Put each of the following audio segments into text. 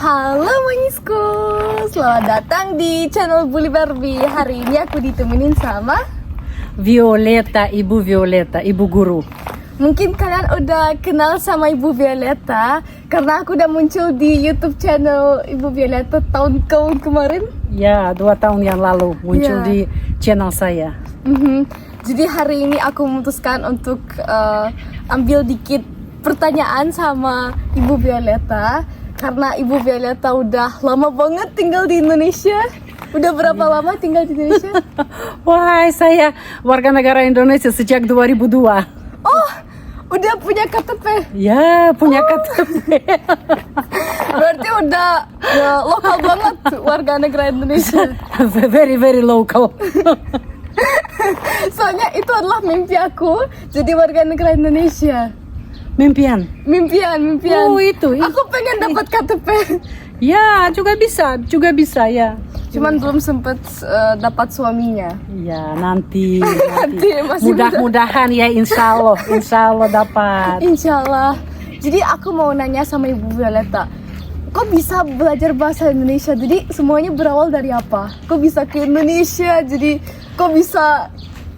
Halo Manisku, selamat datang di channel Bully Barbie. Hari ini aku ditemenin sama Violeta, Ibu Violeta, Ibu Guru. Mungkin kalian udah kenal sama Ibu Violeta karena aku udah muncul di YouTube channel Ibu Violeta tahun kemarin. Ya, 2 tahun yang lalu muncul Ya. di channel saya. Jadi hari ini aku memutuskan untuk ambil dikit pertanyaan sama Ibu Violeta karena Ibu Violeta udah lama banget tinggal di Indonesia. Udah berapa lama tinggal di Indonesia? Wah, saya warga negara Indonesia sejak 2002. Oh, udah punya KTP. Ya, punya KTP. Berarti udah lokal banget warga negara Indonesia. Very, very local. Soalnya itu adalah mimpi aku jadi warga negara Indonesia. Mimpian. Mimpian. Oh, itu. Aku pengen dapat KTP. Ya, juga bisa ya. Cuman belum sempet dapat suaminya. Ya, nanti. Nanti masih Mudah-mudahan ya, insya Allah dapat. Insya Allah. Jadi aku mau nanya sama Ibu Violeta, kok bisa belajar bahasa Indonesia? Jadi semuanya berawal dari apa? Kok bisa ke Indonesia? Jadi kok bisa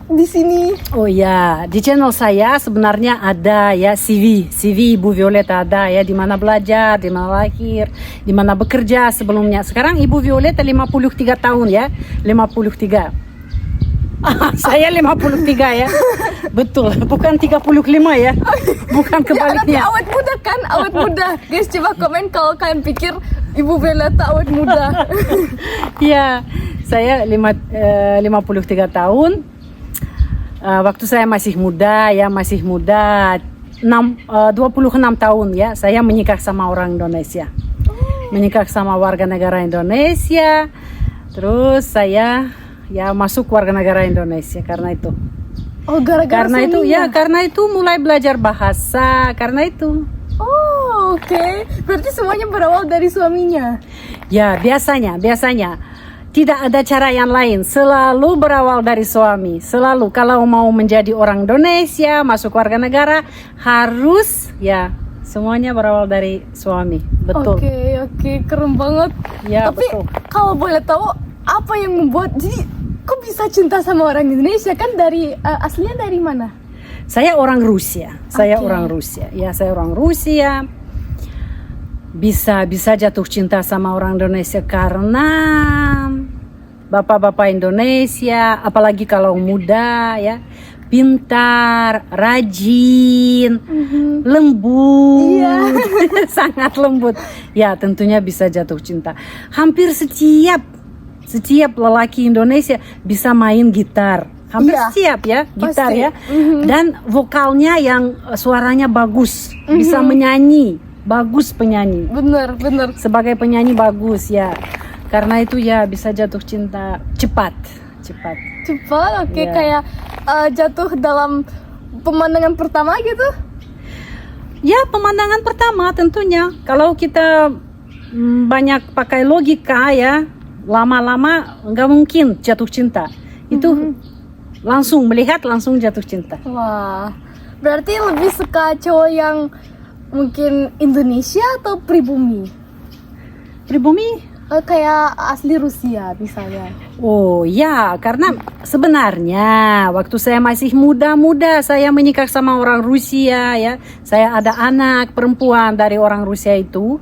di sini? Oh ya, di channel saya sebenarnya ada ya CV Ibu Violeta ada ya, di mana belajar, di mana lahir, di mana bekerja sebelumnya. Sekarang Ibu Violeta 53 tahun ya, 53. Saya 53 ya. Betul, bukan 35 ya. Bukan Ya, kebaliknya. tapi awet muda kan? Awet muda. Guys, coba komen kalau kalian pikir Ibu Violeta awet muda. Ya, saya 53 tahun. Waktu saya masih muda 26 tahun ya, saya menikah sama orang Indonesia. Menikah sama warga negara Indonesia. Terus saya ya masuk warga negara Indonesia karena itu. Oh, gara-gara suaminya? Karena itu mulai belajar bahasa, karena itu. Oh, oke. Berarti semuanya berawal dari suaminya. Ya, biasanya tidak ada cara yang lain, selalu berawal dari suami. Selalu kalau mau menjadi orang Indonesia, masuk warga negara, harus ya semuanya berawal dari suami. Betul. Oke, keren banget. Ya, Tapi betul. kalau boleh tahu apa yang membuat jadi kok bisa cinta sama orang Indonesia? Kan dari aslinya dari mana? Saya orang Rusia. Ya, saya orang Rusia. Bisa jatuh cinta sama orang Indonesia karena bapak-bapak Indonesia, apalagi kalau muda ya, pintar, rajin, lembut, sangat lembut. Ya, tentunya bisa jatuh cinta. Hampir setiap lelaki Indonesia bisa main gitar. Hampir setiap ya, gitar Pasti. ya. Dan vokalnya yang suaranya bagus, bisa menyanyi. Bagus penyanyi. Bener. Sebagai penyanyi bagus ya. Karena itu ya bisa jatuh cinta cepat. Cepat, oke. Ya. Kayak jatuh dalam pemandangan pertama gitu. Ya, pemandangan pertama tentunya. Kalau kita banyak pakai logika ya, lama-lama nggak mungkin jatuh cinta. Itu langsung melihat langsung jatuh cinta. Wah, berarti lebih suka cowok yang mungkin Indonesia atau pribumi? Pribumi? Kayak asli Rusia misalnya. Oh ya, karena sebenarnya waktu saya masih muda saya menikah sama orang Rusia ya. Saya ada anak perempuan dari orang Rusia itu.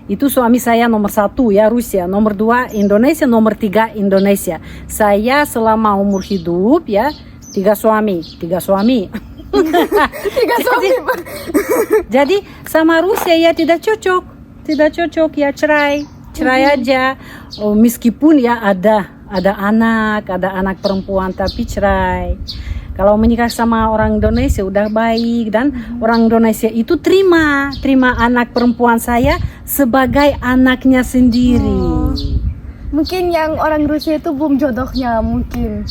Itu suami saya nomor 1 ya, Rusia, nomor 2 Indonesia, nomor 3 Indonesia. Saya selama umur hidup ya 3 suami. Tiga suami. Jadi sama Rusia ya tidak cocok ya, cerai aja. Oh, meskipun ya ada anak perempuan tapi cerai. Kalau menikah sama orang Indonesia udah baik, dan orang Indonesia itu terima anak perempuan saya sebagai anaknya sendiri. Mungkin yang orang Rusia itu belum jodohnya mungkin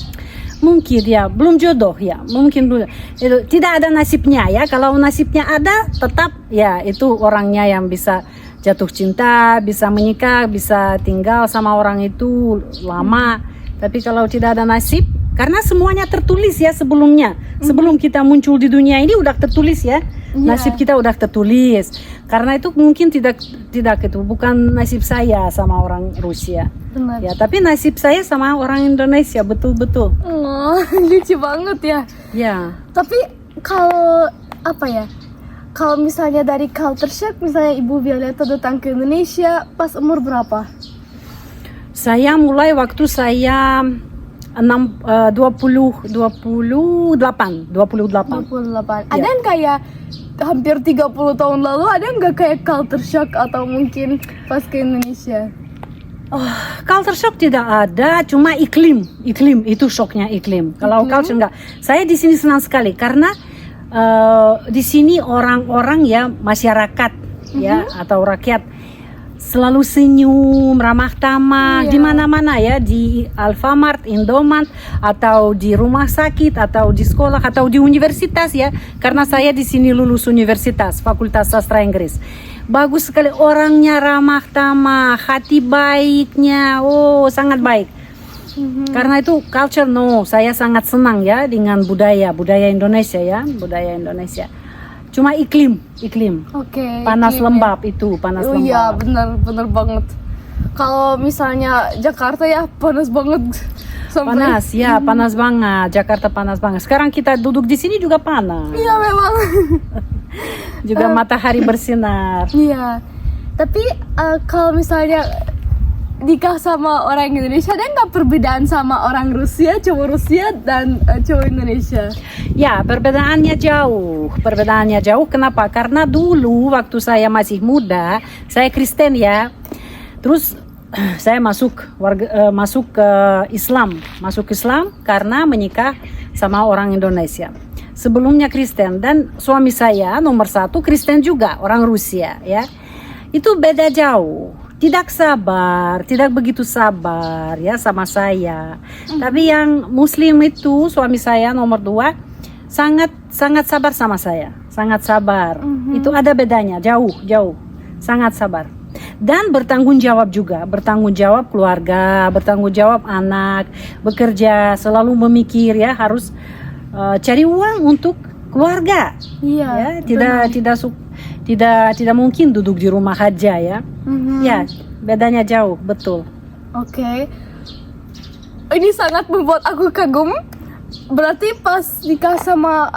ya, belum jodoh ya, mungkin belum. Itu tidak ada nasibnya ya. Kalau nasibnya ada, tetap ya itu orangnya yang bisa jatuh cinta, bisa menikah, bisa tinggal sama orang itu lama. Tapi kalau tidak ada nasib, karena semuanya tertulis ya sebelumnya. Sebelum kita muncul di dunia ini udah tertulis ya. Nasib kita udah tertulis. Karena itu mungkin tidak itu bukan nasib saya sama orang Rusia. Benar. Ya, tapi nasib saya sama orang Indonesia betul-betul. Oh, lucu banget ya. Ya. Tapi kalau apa ya? Kalau misalnya dari culture shock, misalnya Ibu Violeta datang ke Indonesia pas umur berapa? Saya mulai waktu saya 28. 28. Ada yang kayak hampir 30 tahun lalu, ada nggak kayak culture shock atau mungkin pas ke Indonesia? Culture shock tidak ada, cuma iklim itu shocknya iklim. Kalau culture enggak. Saya di sini senang sekali karena di sini orang-orang ya masyarakat ya atau rakyat selalu senyum, ramah tamah di mana-mana ya, di Alfamart, Indomart, atau di rumah sakit, atau di sekolah, atau di universitas ya. Karena saya di sini lulus universitas, Fakultas Sastra Inggris. Bagus sekali orangnya, ramah tamah, hati baiknya, sangat baik. Karena itu culture saya sangat senang ya dengan budaya Indonesia ya, budaya Indonesia. Cuma iklim. Oke. Panas iklim, lembab ya. Panas lembab. Iya, benar banget. Kalau misalnya Jakarta ya panas banget. Panas banget. Jakarta panas banget. Sekarang kita duduk di sini juga panas. Iya memang. Juga matahari bersinar. Iya. Tapi kalau misalnya nikah sama orang Indonesia, ada nggak perbedaan sama orang Rusia, cowok Rusia dan cowok Indonesia? Ya, perbedaannya jauh. Kenapa? Karena dulu waktu saya masih muda, saya Kristen ya. Terus saya masuk ke Islam karena menikah sama orang Indonesia. Sebelumnya Kristen, dan suami saya nomor 1 Kristen juga, orang Rusia ya. Itu beda jauh. Tidak begitu sabar ya sama saya. Tapi yang Muslim itu suami saya nomor 2 sangat sabar sama saya, sangat sabar. Itu ada bedanya, jauh, sangat sabar. Dan bertanggung jawab juga, bertanggung jawab keluarga, bertanggung jawab anak, bekerja, selalu memikir ya harus cari uang untuk keluarga. Iya. Ya, tidak mungkin duduk di rumah aja ya. Ya, bedanya jauh, betul. Oke. Ini sangat membuat aku kagum. Berarti pas nikah sama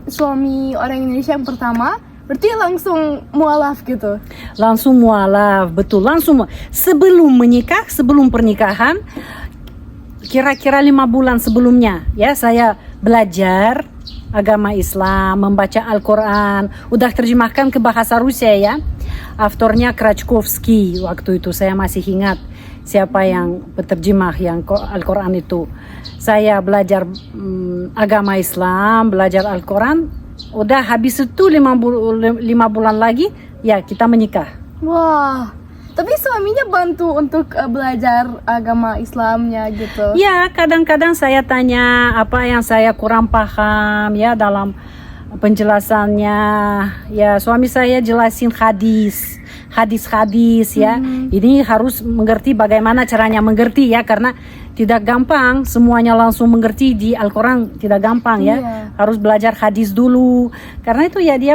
suami orang Indonesia yang pertama, berarti langsung mualaf gitu? Langsung mualaf, betul. Langsung sebelum pernikahan, kira-kira 5 bulan sebelumnya ya saya belajar agama Islam, membaca Al-Quran, udah terjemahkan ke bahasa Rusia ya. Autornya Krachkovsky, waktu itu saya masih ingat siapa yang penerjemah yang Al-Quran itu. Saya belajar agama Islam, belajar Al-Quran, udah habis itu 5 bulan lagi ya kita menikah. Wah. Tapi suaminya bantu untuk belajar agama Islamnya gitu? Ya, kadang-kadang saya tanya apa yang saya kurang paham ya dalam penjelasannya. Ya, suami saya jelasin hadis ya. Ini harus mengerti bagaimana caranya mengerti ya, karena tidak gampang semuanya langsung mengerti di Al-Quran, tidak gampang ya. Harus belajar hadis dulu. Karena itu ya dia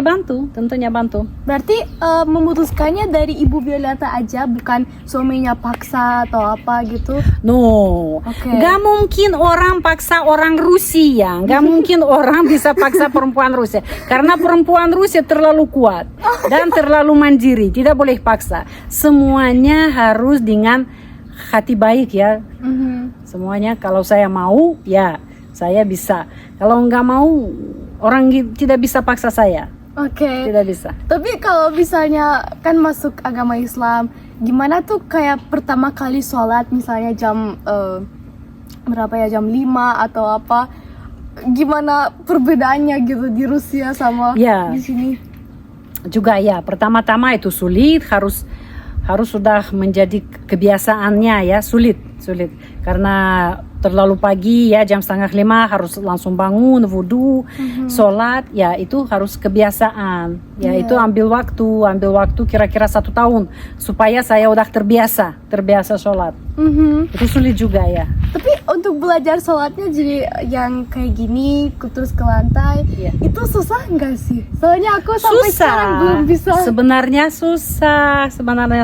tentunya bantu. Berarti memutuskannya dari Ibu Violeta aja, bukan suaminya paksa atau apa gitu? No, gak mungkin orang paksa orang Rusia, gak mungkin orang bisa paksa perempuan Rusia. Karena perempuan Rusia terlalu kuat dan terlalu mandiri, tidak boleh paksa. Semuanya harus dengan hati baik ya. Semuanya kalau saya mau ya saya bisa. Kalau nggak mau orang tidak bisa paksa saya. Tidak bisa. Tapi kalau misalnya kan masuk agama Islam, gimana tuh kayak pertama kali sholat misalnya jam berapa ya, jam 5 atau apa? Gimana perbedaannya gitu di Rusia sama di sini? Juga ya, pertama-tama itu sulit, harus sudah menjadi kebiasaannya ya, sulit karena terlalu pagi ya, jam 4:30 harus langsung bangun, wudhu, sholat, ya itu harus kebiasaan. Ya itu ambil waktu kira-kira 1 tahun supaya saya udah terbiasa sholat. Itu sulit juga ya. Tapi untuk belajar sholatnya jadi yang kayak gini, terus ke lantai, itu susah nggak sih? Soalnya aku sampai sekarang belum bisa. Sebenarnya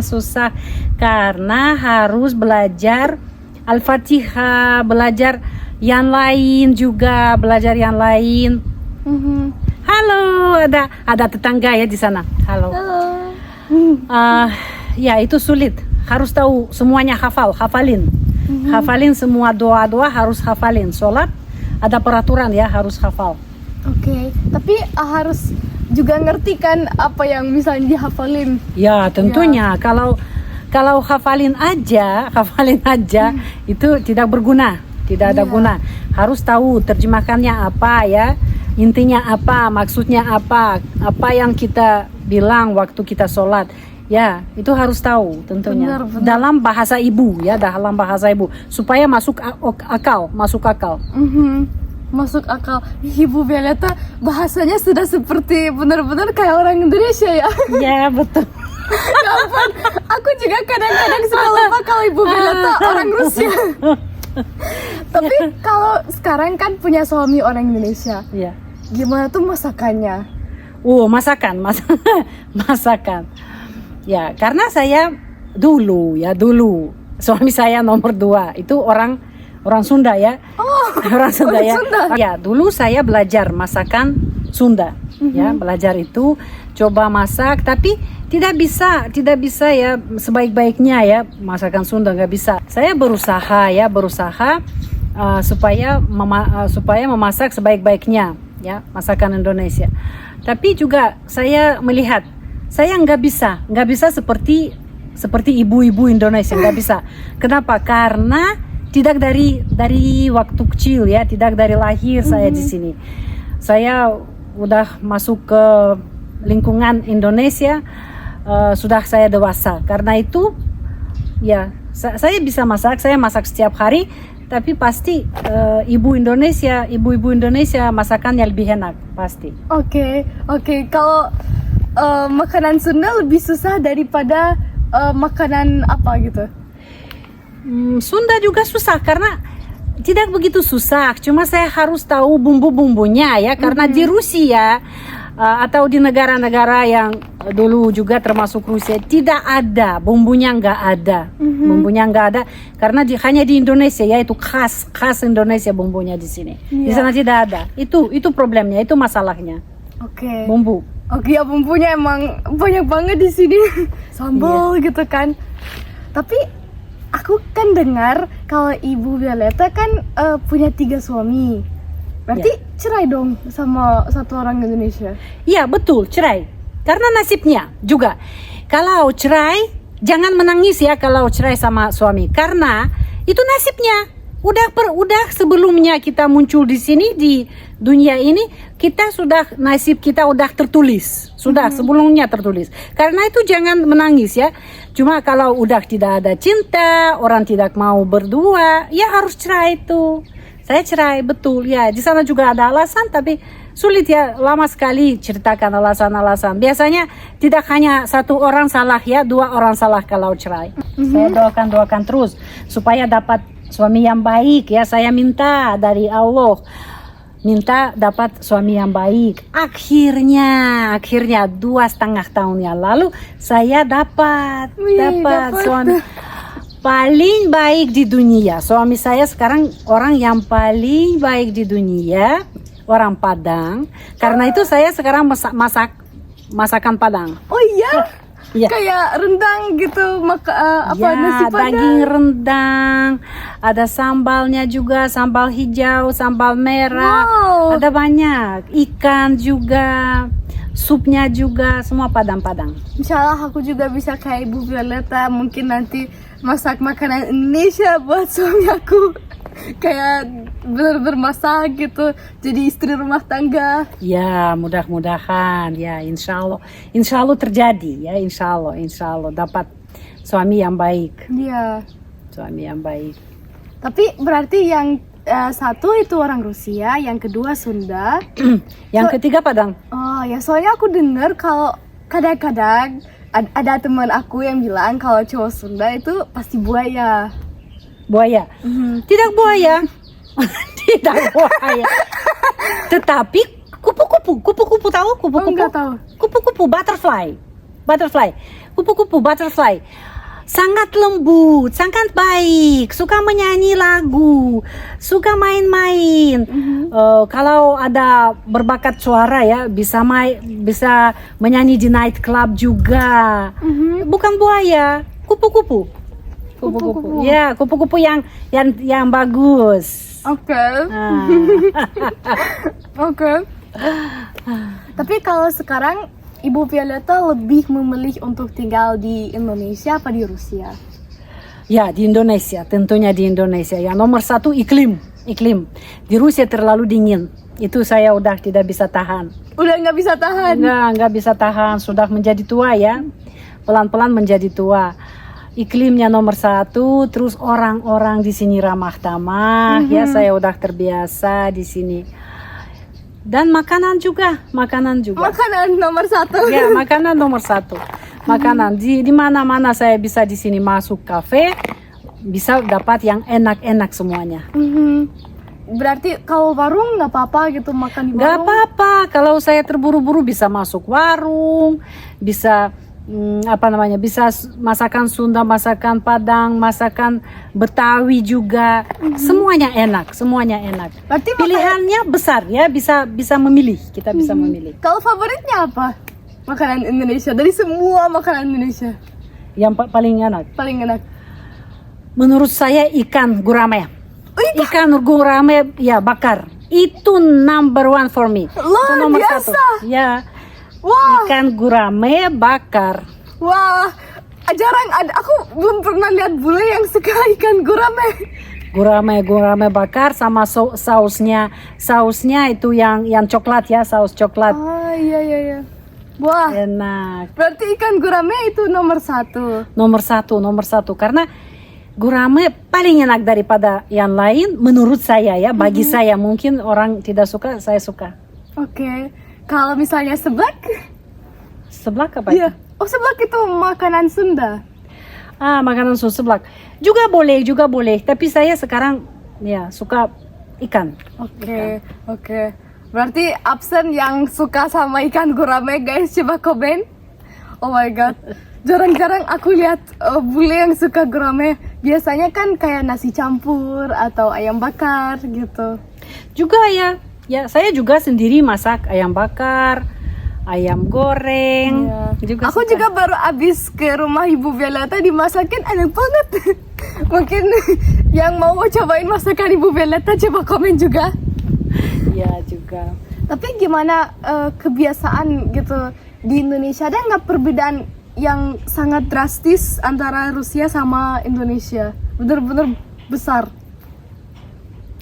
susah karena harus belajar Al-Fatihah, belajar yang lain juga, Halo, ada tetangga ya di sana. Halo. Ya itu sulit. Harus tahu semuanya, hafalin. Hafalin semua doa-doa, harus hafalin. Sholat ada peraturan ya, harus hafal. Oke, tapi harus juga ngerti kan apa yang misalnya dihafalin. Ya tentunya kalau hafalin aja itu tidak berguna, tidak ada guna. Harus tahu terjemahkannya apa ya, intinya apa, maksudnya apa yang kita bilang waktu kita sholat. Ya itu harus tahu tentunya. Benar. Dalam bahasa ibu ya, supaya masuk akal. Masuk akal. Ibu Violeta bahasanya sudah seperti benar-benar kayak orang Indonesia ya. Ya betul. Ya ampun, aku juga kadang-kadang suka lupa kalau Ibu Violeta orang Rusia. Tapi kalau sekarang kan punya suami orang Indonesia. Ya. Gimana tuh masakannya? Masakan. Ya, karena saya dulu suami saya nomor 2 itu orang Sunda ya. Orang Sunda ya. Ya, dulu saya belajar masakan Sunda. Ya, belajar itu, coba masak, tapi tidak bisa ya sebaik-baiknya ya masakan Sunda, nggak bisa. Saya berusaha supaya memasak sebaik-baiknya ya masakan Indonesia. Tapi juga saya melihat saya nggak bisa seperti ibu-ibu Indonesia, nggak bisa. Kenapa? Karena tidak dari waktu kecil ya, tidak dari lahir saya di sini. Saya udah masuk ke lingkungan Indonesia, sudah saya dewasa. Karena itu ya saya bisa masak, saya masak setiap hari. Tapi pasti ibu-ibu Indonesia masakannya lebih enak pasti. Oke. Kalau makanan Sunda lebih susah daripada makanan apa gitu? Sunda juga susah karena tidak begitu susah. Cuma saya harus tahu bumbu-bumbunya ya, karena di Rusia atau di negara-negara yang dulu juga termasuk Rusia tidak ada bumbunya, nggak ada karena hanya di Indonesia ya, itu khas Indonesia bumbunya di sini. Di sana tidak ada. Itu problemnya, itu masalahnya. Bumbu. Ya bumbunya emang banyak banget di sini. Sambal gitu kan. Tapi aku kan dengar kalau Ibu Violeta kan punya 3 suami. Berarti cerai dong sama satu orang Indonesia? Iya betul, cerai. Karena nasibnya juga. Kalau cerai, jangan menangis ya kalau cerai sama suami. Karena itu nasibnya. Udah sebelumnya kita muncul di sini di dunia ini, nasib kita udah tertulis. Sebelumnya tertulis. Karena itu jangan menangis ya. Cuma kalau udah tidak ada cinta, orang tidak mau berdua, ya harus cerai itu. Saya cerai, betul ya. Di sana juga ada alasan, tapi sulit ya, lama sekali ceritakan alasan-alasan. Biasanya tidak hanya 1 orang salah ya, 2 orang salah kalau cerai. Saya doakan terus supaya dapat suami yang baik ya. Saya minta dari Allah, minta dapat suami yang baik. Akhirnya 2,5 tahun yang lalu saya dapat suami paling baik di dunia. Suami saya sekarang orang yang paling baik di dunia, orang Padang. Karena itu saya sekarang masakan Padang. Oh iya? Ya. Kayak rendang gitu, nasi Padang. Daging rendang, ada sambalnya juga, sambal hijau, sambal merah, ada banyak, ikan juga, supnya juga, semua Padang. Insyaallah aku juga bisa kayak Ibu Violeta, mungkin nanti masak makanan Indonesia buat suami aku. Kayak bener-bener masak gitu, jadi istri rumah tangga. Ya mudah-mudahan ya, insya Allah terjadi ya, insya Allah dapat suami yang baik. Iya. Suami yang baik. Tapi berarti yang satu itu orang Rusia, yang kedua Sunda. Yang ketiga Padang. Oh ya, soalnya aku dengar kalau kadang-kadang ada teman aku yang bilang kalau cowok Sunda itu pasti buaya. Buaya. Tidak buaya. Tidak buaya. Tetapi kupu-kupu tahu kupu-kupu? Enggak tahu. Kupu-kupu butterfly. Kupu-kupu butterfly. Sangat lembut, sangat baik, suka menyanyi lagu, suka main-main. Kalau ada berbakat suara ya, bisa menyanyi di night club juga. Bukan buaya, kupu-kupu. Kupu-kupu. Ya, kupu-kupu yang bagus. Oke. Oke. Tapi kalau sekarang Ibu Violeta lebih memilih untuk tinggal di Indonesia apa di Rusia? Ya, di Indonesia, tentunya di Indonesia. Yang nomor satu iklim. Di Rusia terlalu dingin. Itu saya udah tidak bisa tahan. Udah nggak bisa tahan? Nggak bisa tahan. Sudah menjadi tua ya. Pelan-pelan menjadi tua. Iklimnya nomor satu. Terus orang-orang di sini ramah tamah. Ya, saya udah terbiasa di sini. Dan makanan juga. Makanan nomor satu. Ya, makanan nomor satu. Makanan di mana-mana saya bisa di sini masuk kafe, bisa dapat yang enak-enak semuanya. Berarti kalau warung nggak apa-apa gitu makan di warung? Nggak apa-apa. Kalau saya terburu-buru bisa masuk warung, bisa bisa masakan Sunda, masakan Padang, masakan Betawi juga. Semuanya enak. Berarti pilihannya besar ya, bisa memilih. Kita bisa memilih. Kalau favoritnya apa? Makanan Indonesia dari semua makanan Indonesia. Yang paling enak. Paling enak. Menurut saya ikan gurame. Ikan gurame ya bakar. Itu number one for me. Itu nomor biasa. satu. Ya. Wah. Ikan gurame bakar. Wah. Jarang ada. Aku belum pernah lihat bule yang suka ikan gurame. Gurame bakar sama sausnya. Sausnya itu yang coklat ya, saus coklat. Ah, iya. Wah. Enak. Berarti ikan gurame itu nomor satu. Nomor satu. Karena gurame paling enak daripada yang lain menurut saya ya. Bagi saya, mungkin orang tidak suka, saya suka. Oke. Kalau misalnya seblak? Seblak apa itu? Iya. Oh, seblak itu makanan Sunda. Makanan seblak. Juga boleh. Tapi saya sekarang ya suka ikan. Oke. Berarti absen yang suka sama ikan gurame, guys, coba komen. Oh my god. Jarang-jarang aku lihat bule yang suka gurame. Biasanya kan kayak nasi campur atau ayam bakar gitu. Juga ya. Ya, saya juga sendiri masak ayam bakar, ayam goreng. Juga aku suka. Juga baru abis ke rumah Ibu Violeta dimasakin enak banget. Mungkin yang mau cobain masakan Ibu Violeta coba komen juga. Ya juga. Tapi gimana kebiasaan gitu di Indonesia? Ada nggak perbedaan yang sangat drastis antara Rusia sama Indonesia? Bener-bener besar.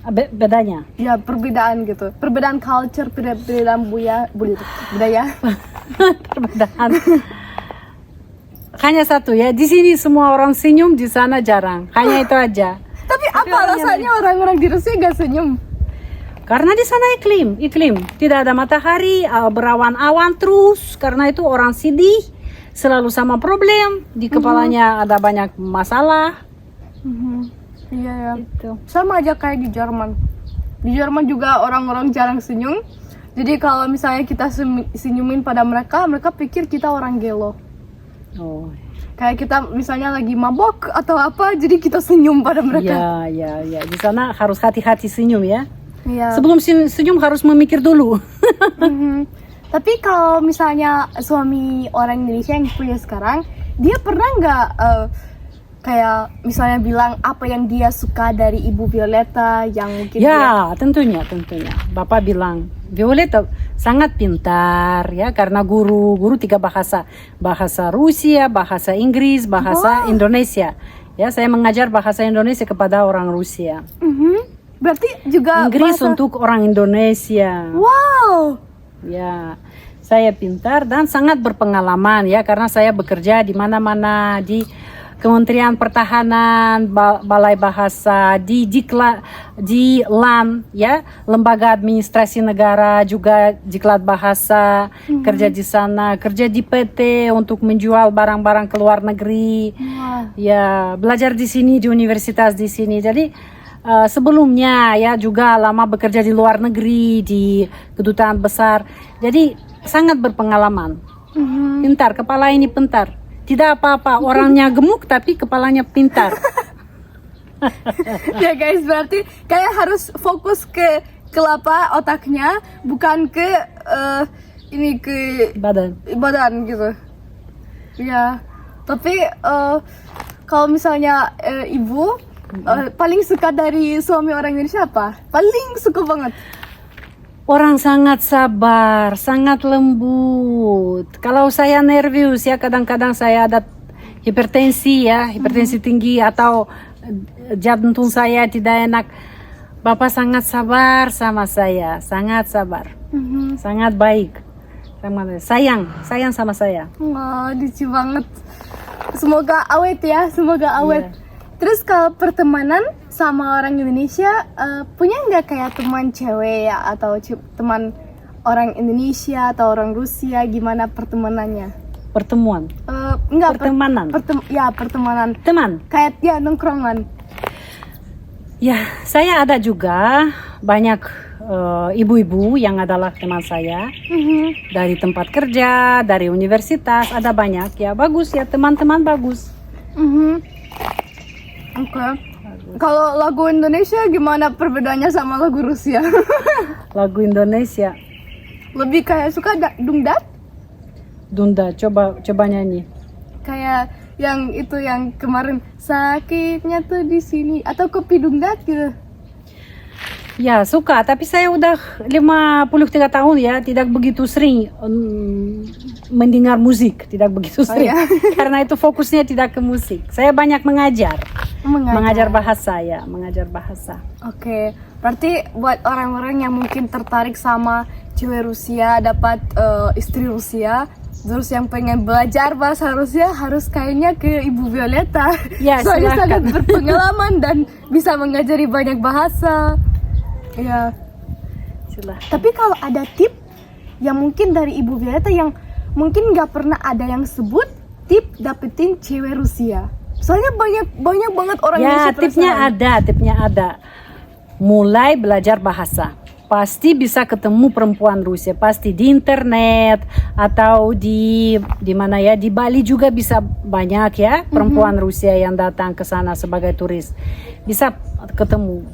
Bedanya? Ya, perbedaan gitu. Perbedaan culture, perbedaan budaya. Perbedaan. Hanya satu ya, di sini semua orang senyum, di sana jarang. Hanya itu aja. Tapi apa alasannya orang-orang di Rusia gak senyum? Karena di sana iklim. Tidak ada matahari, berawan-awan terus. Karena itu orang sedih, selalu sama problem. Di kepalanya ada banyak masalah. Iya. Itu. Sama aja kayak di Jerman. Di Jerman juga orang-orang jarang senyum. Jadi kalau misalnya kita senyumin pada mereka pikir kita orang gelo. Oh. Kayak kita misalnya lagi mabok atau apa, jadi kita senyum pada mereka. Ya. Di sana harus hati-hati senyum ya. Iya. Sebelum senyum harus memikir dulu. Tapi kalau misalnya suami orang Indonesia yang punya sekarang, dia pernah nggak kayak misalnya bilang apa yang dia suka dari Ibu Violeta yang mungkin tentunya Bapak bilang Violeta sangat pintar ya, karena guru 3 bahasa Rusia, bahasa Inggris, bahasa Indonesia ya. Saya mengajar bahasa Indonesia kepada orang Rusia. Berarti juga Inggris untuk orang Indonesia. Wow. Ya, saya pintar dan sangat berpengalaman ya, karena saya bekerja di mana-mana, di Kementerian Pertahanan, Balai Bahasa, di LAN, ya, Lembaga Administrasi Negara, juga Diklat Bahasa, kerja di sana, kerja di PT untuk menjual barang-barang ke luar negeri, ya, belajar di sini, di universitas di sini. Jadi sebelumnya ya juga lama bekerja di luar negeri, di kedutaan besar. Jadi sangat berpengalaman. Pintar, kepala ini pintar. Tidak apa-apa, orangnya gemuk tapi kepalanya pintar. Ya guys, berarti kayak harus fokus ke kelapa otaknya, bukan ke ini ke badan gitu. Ya, tapi kalau misalnya ibu paling suka dari suami orang Indonesia apa? Paling suka banget. Orang sangat sabar, sangat lembut. Kalau saya nervous ya, kadang-kadang saya ada hipertensi ya, hipertensi tinggi atau jantung saya tidak enak. Bapak sangat sabar sama saya, sangat sabar, sangat baik. Sayang sama saya. Wah, lucu banget. Semoga awet ya, semoga awet. Yeah. Terus kalau pertemanan sama orang Indonesia, punya nggak kayak teman cewek ya, atau teman orang Indonesia atau orang Rusia, gimana pertemanannya? Pertemuan? Enggak, pertemanan? Pertemanan. Teman? Kayak ya nongkrongan. Ya, saya ada juga banyak ibu-ibu yang adalah teman saya. Dari tempat kerja, dari universitas, ada banyak ya. Bagus ya, teman-teman bagus. Oke. Kalau lagu Indonesia gimana perbedaannya sama lagu Rusia? Lagu Indonesia lebih kayak suka dungdat? Dunda, coba nyanyi. Kayak yang itu yang kemarin sakitnya tuh di sini, atau kopi dungdat gitu. Ya suka, tapi saya udah 53 tahun ya, tidak begitu sering mendengar musik, tidak begitu sering. Karena itu fokusnya tidak ke musik. Saya banyak mengajar bahasa ya, mengajar bahasa. Oke, berarti buat orang-orang yang mungkin tertarik sama cewek Rusia, dapat istri Rusia, terus yang pengen belajar bahasa Rusia, harus kayaknya ke Ibu Violeta. Ya, soalnya silakan. sangat berpengalaman dan bisa mengajari banyak bahasa. Ya. Silahkan. Tapi kalau ada tip yang mungkin dari Ibu Violeta yang mungkin nggak pernah ada yang sebut, tip dapetin cewek Rusia. Soalnya banyak banget orang ya, Indonesia. tipnya ada. Mulai belajar bahasa. Pasti bisa ketemu perempuan Rusia, pasti di internet atau di mana ya, di Bali juga bisa banyak ya perempuan Rusia yang datang ke sana sebagai turis. Bisa ketemu.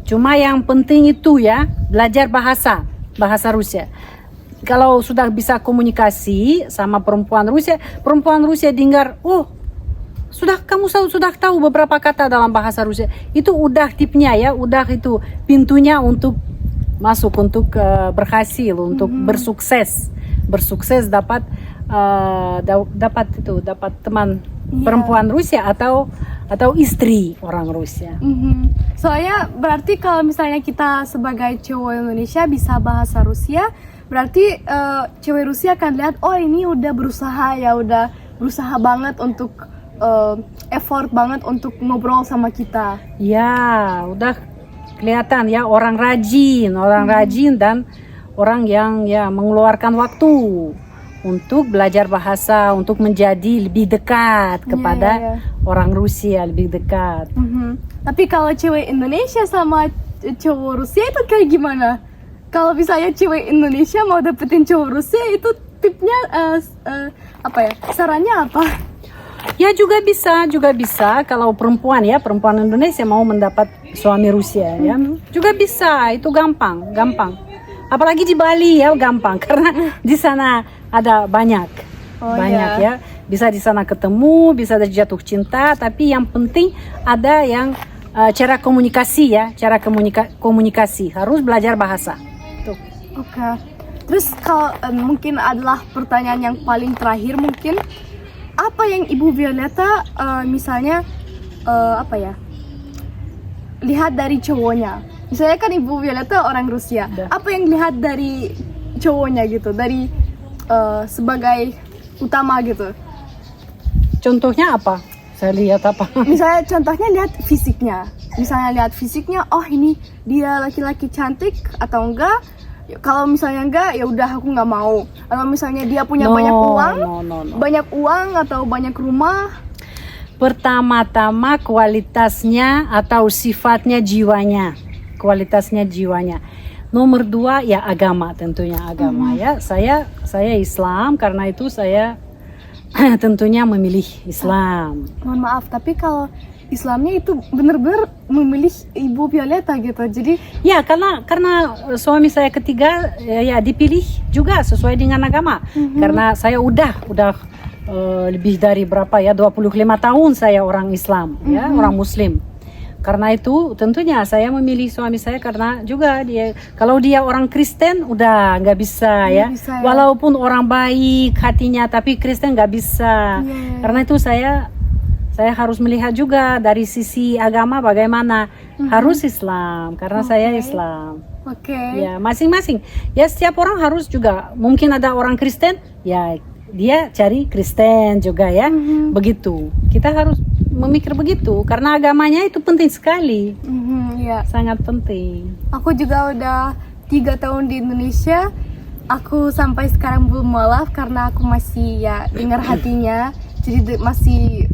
Cuma yang penting itu ya, belajar bahasa Rusia. Kalau sudah bisa komunikasi sama perempuan Rusia dengar, oh, kamu sudah tahu beberapa kata dalam bahasa Rusia. Itu udah tipnya ya, udah itu pintunya untuk masuk, untuk berhasil, untuk bersukses dapat teman perempuan Rusia atau istri orang Rusia. Soalnya berarti kalau misalnya kita sebagai cowok Indonesia bisa bahasa Rusia, berarti cewek Rusia akan lihat, oh ini udah berusaha banget untuk effort banget untuk ngobrol sama kita. Ya, udah kelihatan ya, orang rajin dan orang yang ya mengeluarkan waktu untuk belajar bahasa, untuk menjadi lebih dekat kepada orang Rusia, lebih dekat. Tapi kalau cewek Indonesia sama cowok Rusia itu kayak gimana? Kalau misalnya cewek Indonesia mau dapetin cowok Rusia, itu tipnya sarannya apa? Ya juga bisa kalau perempuan Indonesia mau mendapat suami Rusia ya, juga bisa, itu gampang. Apalagi di Bali ya gampang, karena di sana ada banyak ya, bisa di sana ketemu, bisa jatuh cinta, tapi yang penting ada yang cara komunikasi ya, komunikasi harus belajar bahasa. Tuh. Oke. Terus kalau mungkin adalah pertanyaan yang paling terakhir mungkin, apa yang Ibu Violeta misalnya lihat dari cowoknya? Misalnya kan Ibu Violeta orang Rusia, apa yang lihat dari cowoknya gitu, dari sebagai utama gitu? Contohnya apa? Saya lihat apa? Misalnya contohnya lihat fisiknya. Misalnya lihat fisiknya, oh ini dia laki-laki cantik atau enggak. Kalau misalnya enggak, ya udah aku nggak mau. Kalau misalnya dia punya banyak uang, no. banyak uang atau banyak rumah. Pertama-tama kualitasnya atau sifatnya jiwanya. Kualitasnya jiwanya. Nomor 2 ya agama, tentunya agama ya. Saya Islam, karena itu saya tentunya memilih Islam. Mohon maaf, tapi kalau Islamnya itu benar-benar memilih Ibu Violeta gitu. Jadi Ya karena suami saya ketiga ya dipilih juga sesuai dengan agama. Karena saya udah lebih dari berapa ya 25 tahun saya orang Islam ya, orang Muslim. Karena itu tentunya saya memilih suami saya karena juga kalau dia orang Kristen udah nggak bisa ya. bisa ya. Walaupun orang baik hatinya tapi Kristen nggak bisa. Karena itu saya harus melihat juga dari sisi agama bagaimana. Harus Islam karena saya Islam. oke. Ya, masing-masing. Ya setiap orang harus juga. Mungkin ada orang Kristen, ya dia cari Kristen juga ya. Begitu. Kita harus memikir begitu karena agamanya itu penting sekali. Iya. Sangat penting. Aku juga udah 3 tahun di Indonesia. Aku sampai sekarang belum mualaf karena aku masih ya dengar hatinya. Jadi masih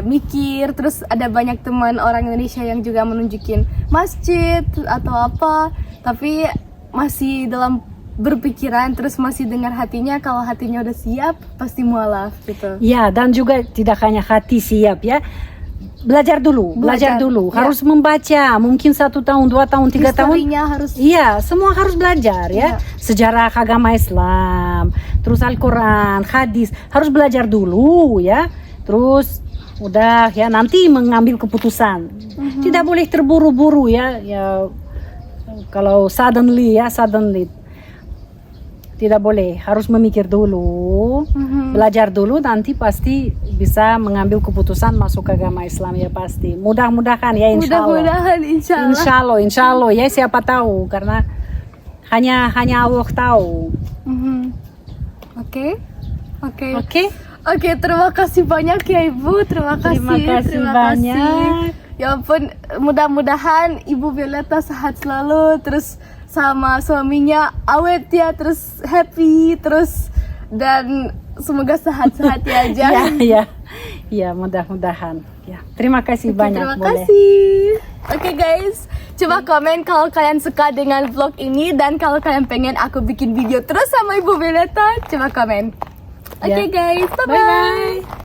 mikir. Terus ada banyak teman orang Indonesia yang juga menunjukin masjid atau apa, tapi masih dalam berpikiran, terus masih dengar hatinya. Kalau hatinya udah siap pasti mualaf gitu. Ya, dan juga tidak hanya hati siap ya. Belajar dulu. Ya. Harus membaca, mungkin 1 tahun, 2 tahun, 3 tahun. Historinya harus. Iya, semua harus belajar ya. Sejarah agama Islam, terus Al-Quran, hadis, harus belajar dulu ya. Terus udah ya nanti mengambil keputusan. Tidak boleh terburu-buru ya. Kalau suddenly tidak boleh, harus memikir dulu, belajar dulu, nanti pasti bisa mengambil keputusan masuk ke agama Islam ya pasti. Mudah-mudahan ya insya Allah. Mudah-mudahan Insya Allah ya, siapa tahu karena hanya Allah tahu. Oke. Oke, Terima kasih banyak ya Ibu. Terima kasih banyak. Ya ampun, mudah-mudahan Ibu Violeta sehat selalu, terus sama suaminya awet ya, terus happy, terus dan semoga sehat-sehat ya aja. Ya, mudah-mudahan. Ya, terima kasih banyak. Terima kasih. Oke guys, coba komen kalau kalian suka dengan vlog ini dan kalau kalian pengen aku bikin video terus sama Ibu Violeta, coba komen. Oke guys, bye-bye.